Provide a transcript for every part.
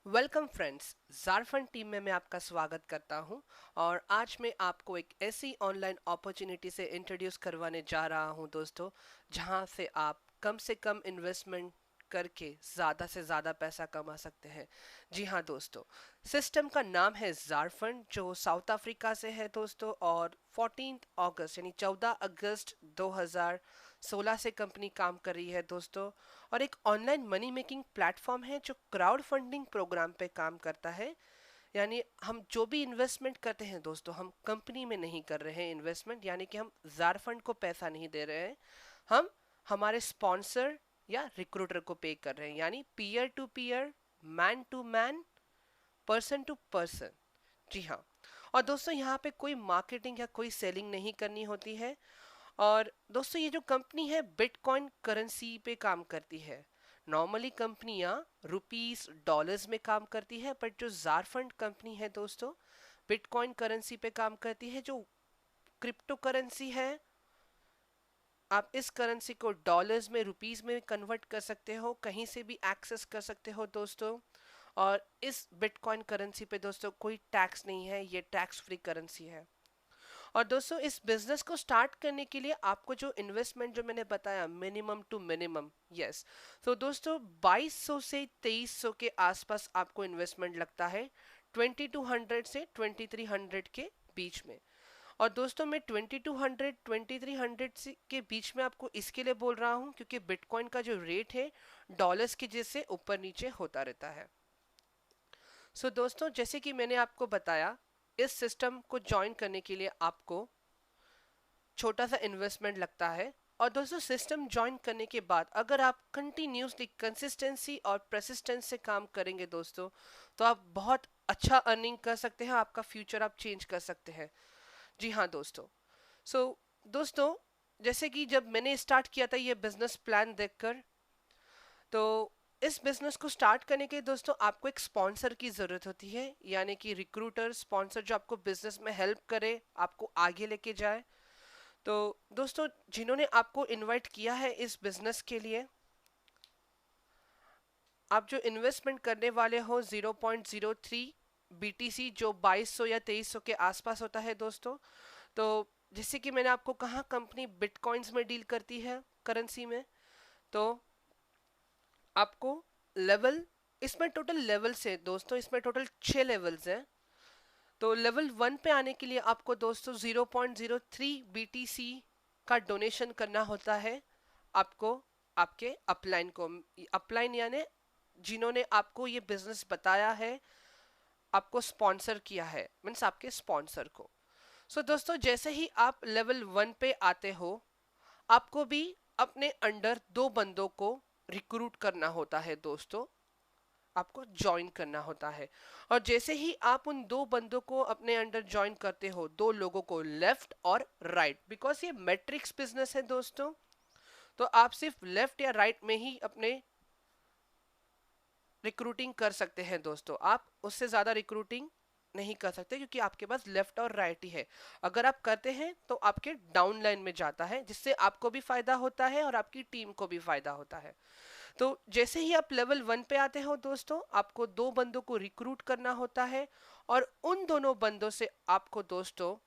Welcome friends, जारफन team में मैं आपका स्वागत करता हूं। और आज मैं आपको एक ऐसी ऑनलाइन अपॉर्चुनिटी से इंट्रोड्यूस करवाने जा रहा हूं दोस्तों, जहां से आप कम से कम इन्वेस्टमेंट करके ज़्यादा से ज़्यादा पैसा कमा सकते हैं। जी हाँ दोस्तों, सिस्टम का नाम है जारफन, जो साउथ अफ्रीका से है दोस्तों। और 14 अगस्त यानी 14 अगस्त 2016 से कंपनी काम कर रही है दोस्तों। और एक ऑनलाइन मनी मेकिंग प्लेटफॉर्म है जो क्राउड फंडिंग प्रोग्राम पे काम करता है। यानी हम जो भी इन्वेस्टमेंट करते हैं दोस्तों, हम कंपनी में नहीं कर रहे हैं इन्वेस्टमेंट, यानी कि हम जार फंड को पैसा नहीं दे रहे हैं। हम हमारे स्पॉन्सर या रिक्रूटर को पे कर रहे हैं, यानी peer to peer, man to man, person to person. जी हाँ। और दोस्तों यहाँ पे कोई मार्केटिंग या कोई सेलिंग नहीं करनी होती है। और दोस्तों ये जो कंपनी है बिटकॉइन करेंसी पे काम करती है। नॉर्मली कंपनियां रुपीस डॉलर्स में काम करती है, बट जो जारफंड कंपनी है दोस्तों, बिटकॉइन करेंसी पे काम करती है, जो क्रिप्टो करेंसी है। आप इस करेंसी को डॉलर्स में, रुपीस में कन्वर्ट कर सकते हो, कहीं से भी एक्सेस कर सकते हो दोस्तों। और इस बिटकॉइन करेंसी पे दोस्तों कोई टैक्स नहीं है, ये टैक्स फ्री करेंसी है। और दोस्तों इस बिजनेस को स्टार्ट करने के लिए आपको जो इन्वेस्टमेंट जो मैंने बताया, मिनिमम टू मिनिमम, यस, तो दोस्तों 2200 से 2300 के आसपास आपको इन्वेस्टमेंट लगता है, 2200 से 2300 के बीच में। और दोस्तों मैं 2200 2300 के बीच में आपको इसके लिए बोल रहा हूँ क्योंकि बिटकॉइन का जो रेट है डॉलर्स के जैसे ऊपर नीचे होता रहता है। दोस्तों जैसे कि मैंने आपको बताया, इस सिस्टम को ज्वाइन करने के लिए आपको छोटा सा इन्वेस्टमेंट लगता है। और दोस्तों सिस्टम ज्वाइन करने के बाद अगर आप कंटिन्यूसली कंसिस्टेंसी और प्रेसिस्टेंस से काम करेंगे दोस्तों, तो आप बहुत अच्छा अर्निंग कर सकते हैं, आपका फ्यूचर आप चेंज कर सकते हैं। जी हाँ दोस्तों। सो दोस्तों, जैसे कि जब मैंने स्टार्ट किया था ये बिजनेस प्लान देखकर, तो इस बिजनेस को स्टार्ट करने के लिए दोस्तों आपको एक स्पॉन्सर की ज़रूरत होती है, यानी कि रिक्रूटर स्पॉन्सर जो आपको बिजनेस में हेल्प करे, आपको आगे लेके जाए। तो दोस्तों जिन्होंने आपको इनवाइट किया है इस बिजनेस के लिए, आप जो इन्वेस्टमेंट करने वाले हो 0.03 बीटीसी, जो 2200 या 2300 के आसपास होता है दोस्तों। तो जैसे कि मैंने आपको कहा, कंपनी बिटकॉइंस में डील करती है, करेंसी में। तो आपको लेवल, इसमें टोटल लेवल्स है दोस्तों, इसमें टोटल 6 लेवल्स हैं। तो लेवल 1 पे आने के लिए आपको दोस्तों 0.03 बीटीसी का डोनेशन करना होता है आपको, आपके अपलाइन को। अपलाइन यानी जिन्होंने आपको ये बिजनेस बताया है, आपको स्पॉन्सर किया है, मीन्स आपके स्पॉन्सर को। दोस्तों जैसे ही आप लेवल 1 पे आते हो, आपको भी अपने अंडर 2 बंदों को रिक्रूट करना होता है दोस्तों, आपको ज्वाइन करना होता है। और जैसे ही आप उन 2 बंदों को अपने अंडर ज्वाइन करते हो, 2 लोगों को लेफ्ट और राइट, बिकॉज ये मैट्रिक्स बिजनेस है दोस्तों, तो आप सिर्फ लेफ्ट या राइट में ही अपने रिक्रूटिंग कर सकते हैं दोस्तों। आप उससे ज्यादा रिक्रूटिंग नहीं कर सकते क्योंकि आपके पास लेफ्ट और राइट ही है। अगर आप करते हैं तो आपके डाउन लाइन में जाता है, जिससे आपको भी फायदा होता है और आपकी टीम को भी फायदा होता है। तो जैसे ही आप लेवल 1 पे आते हो दोस्तों, आपको 2 बंदों को रिक्रूट करना होता है। और उन दोनों बंदों से आपको दोस्तों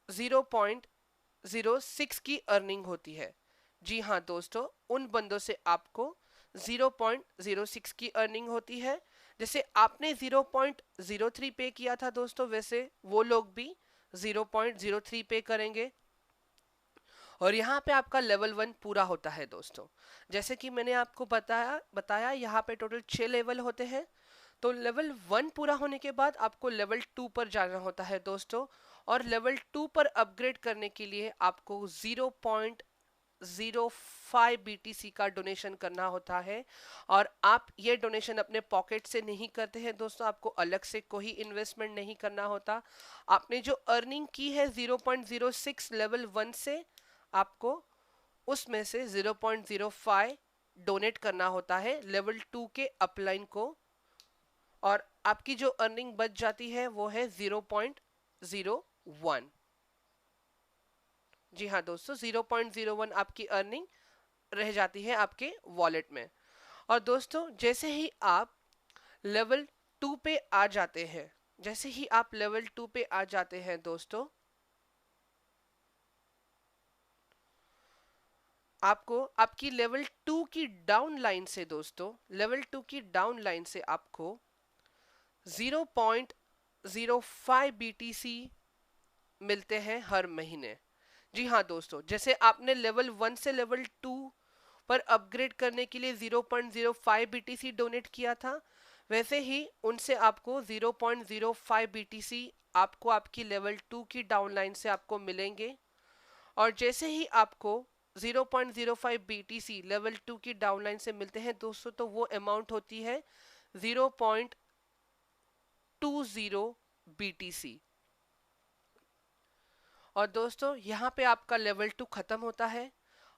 0.06 की अर्निंग होती है। जी हाँ दोस्तों, उन बंदों से आपको 0.06 की अर्निंग होती है। जैसे आपने 0.03 पे किया था दोस्तों, वैसे वो लोग भी 0.03 पे करेंगे। और यहाँ पे आपका लेवल 1 पूरा होता है दोस्तों। जैसे कि मैंने आपको बताया बताया यहाँ पे टोटल 6 लेवल होते हैं। तो लेवल 1 पूरा होने के बाद आपको लेवल 2 पर जाना होता है दोस्तों। और लेवल 2 पर अपग्रेड करने के लिए आपको 0.05 बीटीसी का डोनेशन करना होता है। और आप ये डोनेशन अपने पॉकेट से नहीं करते हैं दोस्तों, आपको अलग से कोई इन्वेस्टमेंट नहीं करना होता। आपने जो अर्निंग की है 0.06 लेवल 1 से, आपको उसमें से 0.05 डोनेट करना होता है लेवल 2 के अपलाइन को। और आपकी जो अर्निंग बच जाती है वो है 0.01। जी हाँ दोस्तों, 0.01 आपकी अर्निंग रह जाती है आपके वॉलेट में। और दोस्तों जैसे ही आप लेवल 2 पे आ जाते हैं, जैसे ही आप लेवल 2 पे आ जाते हैं दोस्तों, आपको आपकी लेवल 2 की डाउन लाइन से दोस्तों, लेवल 2 की डाउन लाइन से आपको 0.05 BTC मिलते हैं हर महीने। जी हाँ दोस्तों, जैसे आपने लेवल 1 से लेवल 2 पर अपग्रेड करने के लिए 0.05 BTC डोनेट किया था, वैसे ही उनसे आपको 0.05 BTC आपको आपकी लेवल 2 की डाउनलाइन से आपको मिलेंगे। और जैसे ही आपको 0.05 BTC लेवल 2 की डाउनलाइन से मिलते हैं दोस्तों, तो वो अमाउंट होती है 0.20 BTC। और दोस्तों यहाँ पे आपका लेवल 2 खत्म होता है,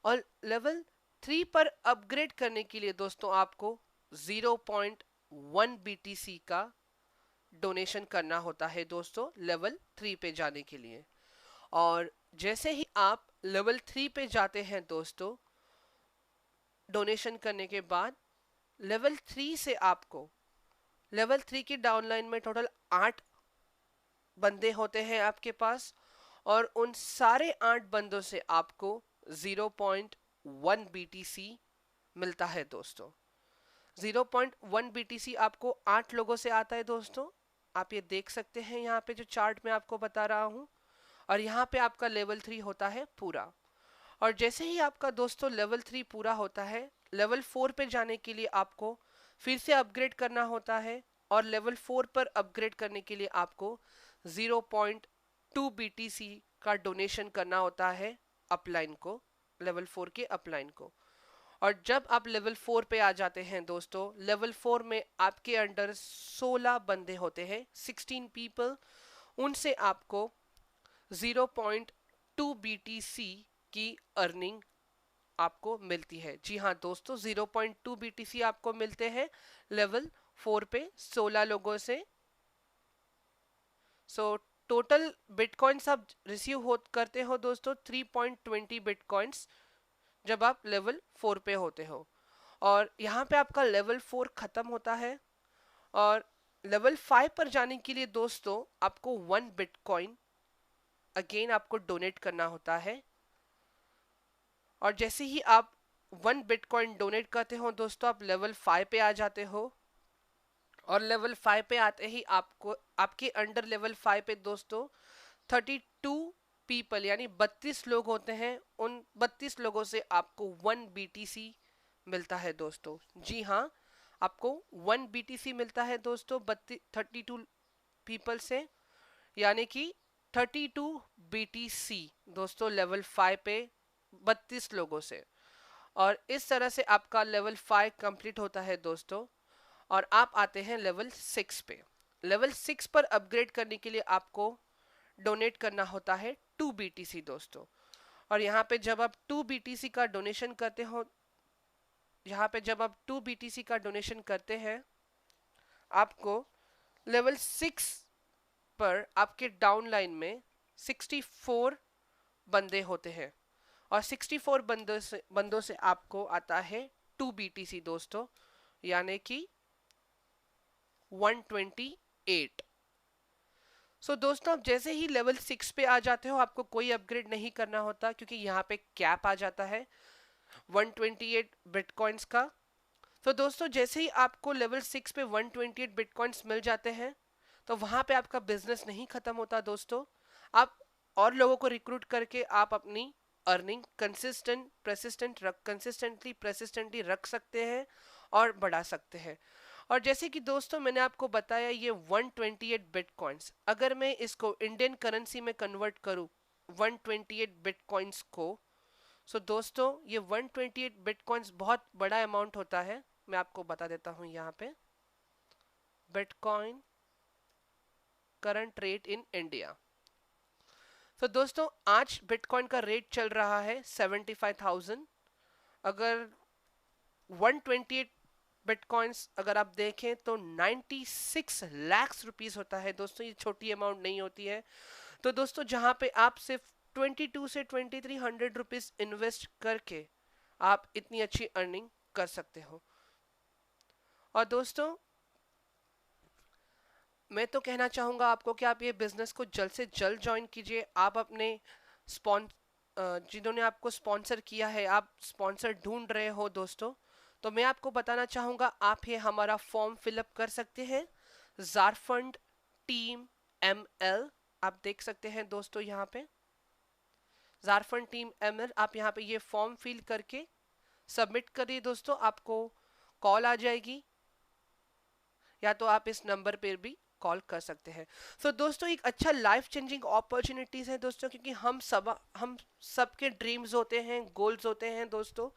और लेवल 3 पर अपग्रेड करने के लिए दोस्तों आपको 0.1 BTC का डोनेशन करना होता है दोस्तों लेवल 3 पे जाने के लिए। और जैसे ही आप लेवल 3 पे जाते हैं दोस्तों, डोनेशन करने के बाद लेवल 3 से आपको, लेवल 3 की डाउनलाइन में टोटल 8 बंदे होते हैं आपके पास, और उन सारे 8 बंदों से आपको 0.1 BTC मिलता है दोस्तों। 0.1 BTC आपको 8 लोगों से आता है दोस्तों। आप ये देख सकते हैं यहाँ पे जो चार्ट में आपको बता रहा हूँ। और यहाँ पे आपका लेवल 3 होता है पूरा। और जैसे ही आपका दोस्तों लेवल 3 पूरा होता है, लेवल 4 पे जाने के लिए आपको फिर से अपग्रेड करना होता है। और लेवल 4 पर अपग्रेड करने के लिए आपको 0.2 BTC का डोनेशन करना होता है अपलाइन को, लेवल 4 के अपलाइन को। और जब आप लेवल 4 पे आ जाते हैं दोस्तों, लेवल 4 में आपके अंडर 16 बंदे होते हैं, 16 पीपल। उनसे आपको 0.2 BTC की अर्निंग आपको मिलती है। जी हाँ दोस्तों, 0.2 BTC आपको मिलते हैं लेवल 4 पे 16 लोगों से। सो टोटल बिटकॉइंस आप रिसीव हो करते हो दोस्तों 3.20 बिटकॉइंस जब आप लेवल 4 पे होते हो। और यहाँ पे आपका लेवल 4 खत्म होता है, और लेवल 5 पर जाने के लिए दोस्तों आपको 1 बिटकॉइन अगेन आपको डोनेट करना होता है। और जैसे ही आप 1 बिटकॉइन डोनेट करते हो दोस्तों, आप लेवल 5 पे आ जाते हो। और लेवल 5 पे आते ही आपको आपके अंडर लेवल 5 पे दोस्तों 32 पीपल यानी 32 लोग होते हैं। उन 32 लोगों से आपको 1 BTC मिलता है दोस्तों। जी हाँ, आपको 1 BTC मिलता है दोस्तों 32 पीपल से, यानी कि 32 BTC दोस्तों लेवल 5 पे 32 लोगों से। और इस तरह से आपका लेवल 5 कंप्लीट होता है दोस्तों। और आप आते हैं लेवल 6 पे। लेवल 6 पर अपग्रेड करने के लिए आपको डोनेट करना होता है 2 BTC दोस्तों। और यहाँ पे जब आप 2 BTC का डोनेशन करते हो, यहाँ पे जब आप 2 BTC का डोनेशन करते हैं, आपको लेवल 6 पर आपके डाउनलाइन में 64 बंदे होते हैं। और 64 बंदों से आपको आता है 2 BTC दोस्तों, यानी कि 128। सो दोस्तों, आप जैसे ही लेवल 6 पे आ जाते हो, आपको कोई अपग्रेड नहीं करना होता, क्योंकि यहाँ पे कैप आ जाता है 128 बिटकॉइंस का। तो दोस्तों जैसे ही आपको लेवल 6 पे 128 बिटकॉइंस मिल जाते हैं, तो वहां पे आपका बिजनेस नहीं खत्म होता दोस्तों। आप और लोगों को रिक्रूट करके आप अपनी अर्निंग कंसिस्टेंटली प्रेसिस्टेंटली रख सकते हैं और बढ़ा सकते हैं। और जैसे कि दोस्तों मैंने आपको बताया, ये 128 बिटकॉइंस, अगर मैं इसको इंडियन करेंसी में कन्वर्ट करूं 128 बिटकॉइंस को, सो दोस्तों ये 128 बिटकॉइंस बहुत बड़ा अमाउंट होता है। मैं आपको बता देता हूं यहाँ पे bitcoin current rate in India. तो दोस्तों आज बिटकॉइन का रेट चल रहा है 75,000। अगर 128 बिटकॉइंस अगर आप देखें तो 96 लाख रुपीस होता है दोस्तों। ये छोटी अमाउंट नहीं होती है। तो दोस्तों जहां पे आप सिर्फ 22 से 2300 रुपीस इन्वेस्ट करके आप इतनी अच्छी अर्निंग कर सकते हो। और दोस्तों, मैं तो कहना चाहूँगा आपको कि आप ये बिजनेस को जल्द से जल्द ज्वाइन कीजिए। आप अपने स्पॉन जिन्होंने आपको स्पॉन्सर किया है, आप स्पॉन्सर ढूंढ रहे हो दोस्तों, तो मैं आपको बताना चाहूँगा आप ये हमारा फॉर्म फिलअप कर सकते हैं। जारफंड टीम ML, आप देख सकते हैं दोस्तों यहाँ पे जारफंड टीम ML, आप यहाँ पे ये फॉर्म फिल करके सबमिट करिए दोस्तों। आपको कॉल आ जाएगी, या तो आप इस नंबर पर भी कॉल कर सकते हैं। तो दोस्तों, एक अच्छा लाइफ चेंजिंग अपॉर्चुनिटीज है दोस्तों, क्योंकि हम सबके ड्रीम्स होते हैं, गोल्स होते हैं दोस्तों।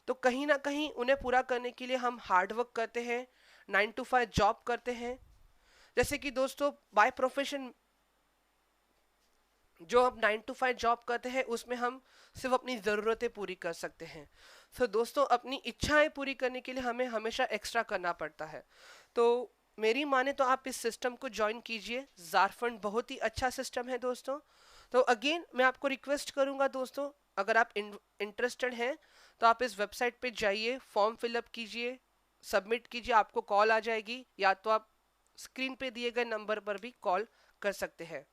तो कहीं ना कहीं उन्हें पूरा करने के लिए हम हार्ड वर्क करते हैं, 9 to 5 जॉब करते हैं। जैसे कि दोस्तों, बाय प्रोफेशन जो हम 9 to 5 जॉब करते हैं, उसमें हम सिर्फ अपनी ज़रूरतें पूरी कर सकते हैं। तो दोस्तों, अपनी इच्छाएं पूरी करने के लिए हमें हमेशा एक्स्ट्रा करना पड़ता है। तो मेरी माने तो आप इस सिस्टम को ज्वाइन कीजिए। जारफंड बहुत ही अच्छा सिस्टम है दोस्तों। तो अगेन मैं आपको रिक्वेस्ट करूंगा दोस्तों, अगर आप इंटरेस्टेड हैं तो आप इस वेबसाइट पे जाइए, फॉर्म फिलअप कीजिए, सबमिट कीजिए, आपको कॉल आ जाएगी, या तो आप स्क्रीन पे दिए गए नंबर पर भी कॉल कर सकते हैं।